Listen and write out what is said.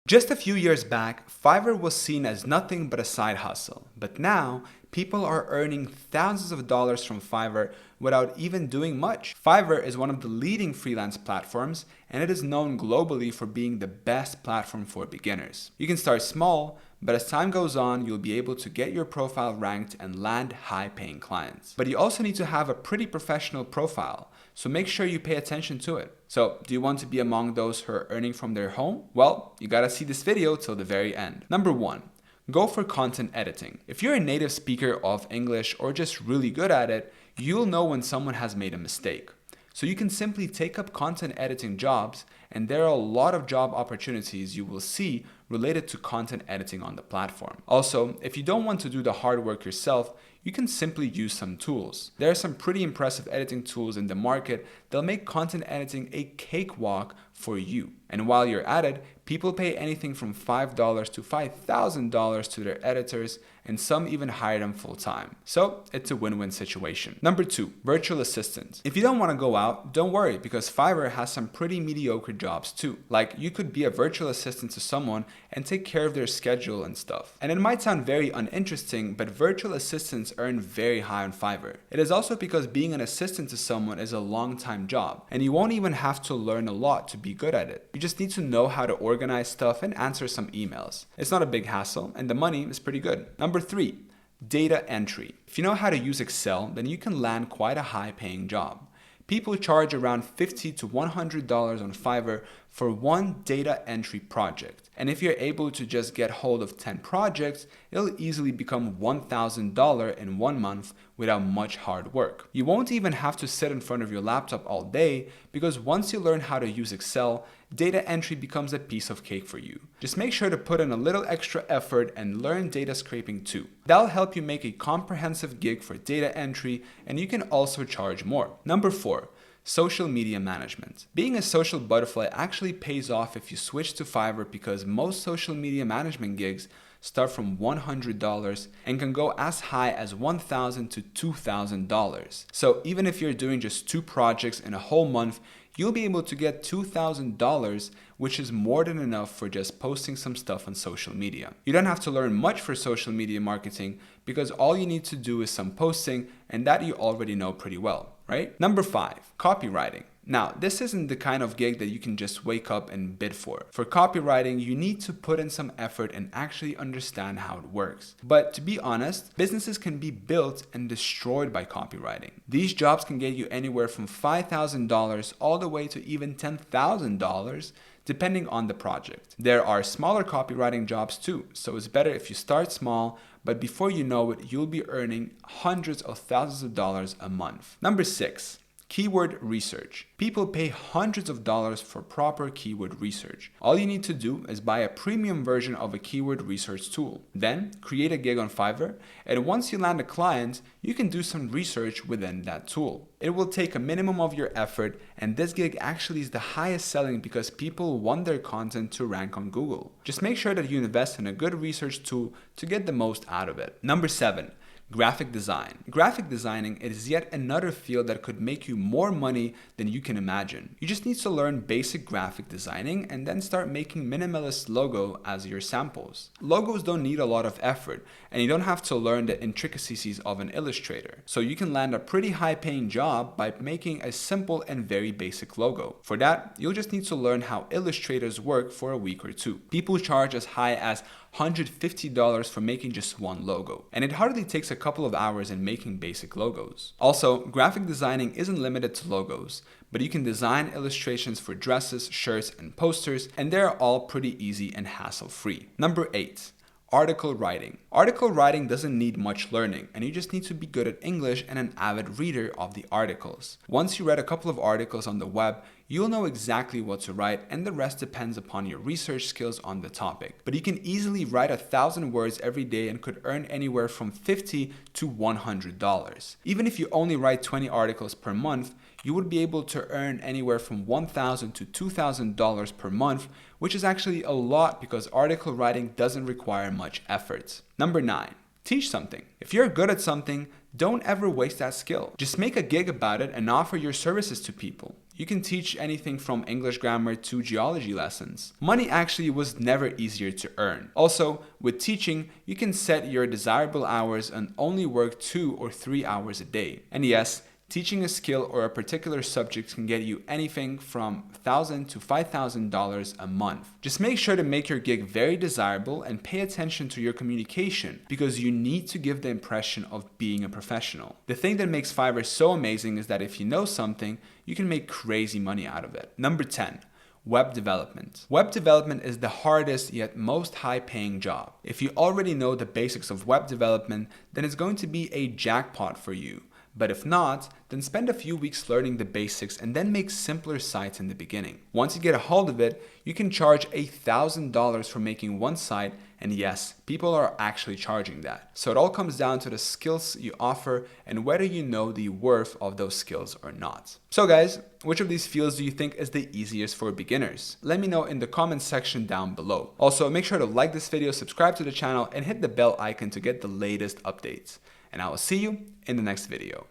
Just a few years back, Fiverr was seen as nothing but a side hustle, but now people are earning thousands of dollars from Fiverr without even doing much. Fiverr is one of the leading freelance platforms, and it is known globally for being the best platform for beginners. You can start small, but as time goes on, you'll be able to get your profile ranked and land high-paying clients. But you also need to have a pretty professional profile, so make sure you pay attention to it. So, do you want to be among those who are earning from their home? Well, you gotta see this video till the very end. Number 1. Go for content editing. If you're a native speaker of English or just really good at it, you'll know when someone has made a mistake. So you can simply take up content editing jobs, and there are a lot of job opportunities you will see related to content editing on the platform. Also, if you don't want to do the hard work yourself, you can simply use some tools. There are some pretty impressive editing tools in the market that'll make content editing a cakewalk for you. And while you're at it, people pay anything from $5 to $5,000 to their editors, and some even hire them full time. So it's a win-win situation. Number 2, virtual assistants. If you don't want to go out, don't worry, because Fiverr has some pretty mediocre jobs too. Like, you could be a virtual assistant to someone and take care of their schedule and stuff. And it might sound very uninteresting, but virtual assistants earn very high on Fiverr. It is also because being an assistant to someone is a long-time job, and you won't even have to learn a lot to be good at it. You just need to know how to organize stuff and answer some emails. It's not a big hassle, and the money is pretty good. Number 3, data entry. If you know how to use Excel, then you can land quite a high-paying job. People charge around $50 to $100 on Fiverr for one data entry project. And if you're able to just get hold of 10 projects, it'll easily become $1,000 in 1 month without much hard work. You won't even have to sit in front of your laptop all day, because once you learn how to use Excel, data entry becomes a piece of cake for you. Just make sure to put in a little extra effort and learn data scraping too. That'll help you make a comprehensive gig for data entry, and you can also charge more. Number 4, social media management. Being a social butterfly actually pays off if you switch to Fiverr, because most social media management gigs start from $100 and can go as high as $1,000 to $2,000. So even if you're doing just 2 projects in a whole month, you'll be able to get $2,000, which is more than enough for just posting some stuff on social media. You don't have to learn much for social media marketing, because all you need to do is some posting, and that you already know pretty well, right? Number 5, copywriting. Now, this isn't the kind of gig that you can just wake up and bid for. For copywriting, you need to put in some effort and actually understand how it works. But to be honest, businesses can be built and destroyed by copywriting. These jobs can get you anywhere from $5,000 all the way to even $10,000, depending on the project. There are smaller copywriting jobs too, so it's better if you start small, but before you know it, you'll be earning hundreds of thousands of dollars a month. Number 6, keyword research. People pay hundreds of dollars for proper keyword research. All you need to do is buy a premium version of a keyword research tool. Then create a gig on Fiverr, and once you land a client, you can do some research within that tool. It will take a minimum of your effort, and this gig actually is the highest selling because people want their content to rank on Google. Just make sure that you invest in a good research tool to get the most out of it. Number 7, graphic design. Graphic designing is yet another field that could make you more money than you can imagine. You just need to learn basic graphic designing and then start making minimalist logo as your samples. Logos don't need a lot of effort, and you don't have to learn the intricacies of an illustrator. So you can land a pretty high-paying job by making a simple and very basic logo. For that, you'll just need to learn how illustrators work for a week or 2. People charge as high as $150 for making just one logo, and it hardly takes a couple of hours in making basic logos. Also, graphic designing isn't limited to logos, but you can design illustrations for dresses, shirts, and posters, and they're all pretty easy and hassle-free. Number 8, article writing. Article writing doesn't need much learning, and you just need to be good at English and an avid reader of the articles. Once you read a couple of articles on the web, you'll know exactly what to write, and the rest depends upon your research skills on the topic. But you can easily write 1,000 words every day and could earn anywhere from $50 to $100. Even if you only write 20 articles per month, you would be able to earn anywhere from $1,000 to $2,000 per month, which is actually a lot because article writing doesn't require much effort. Number 9, teach something. If you're good at something, don't ever waste that skill. Just make a gig about it and offer your services to people. You can teach anything from English grammar to geology lessons. Money actually was never easier to earn. Also, with teaching, you can set your desirable hours and only work 2 or 3 hours a day. And yes, teaching a skill or a particular subject can get you anything from $1,000 to $5,000 a month. Just make sure to make your gig very desirable and pay attention to your communication, because you need to give the impression of being a professional. The thing that makes Fiverr so amazing is that if you know something, you can make crazy money out of it. Number 10. Web development. Web development is the hardest yet most high-paying job. If you already know the basics of web development, then it's going to be a jackpot for you. But if not, then spend a few weeks learning the basics and then make simpler sites in the beginning. Once you get a hold of it, you can charge $1,000 for making one site, and yes, people are actually charging that. So it all comes down to the skills you offer and whether you know the worth of those skills or not. So guys, which of these fields do you think is the easiest for beginners? Let me know in the comments section down below. Also, make sure to like this video, subscribe to the channel, and hit the bell icon to get the latest updates. And I will see you in the next video.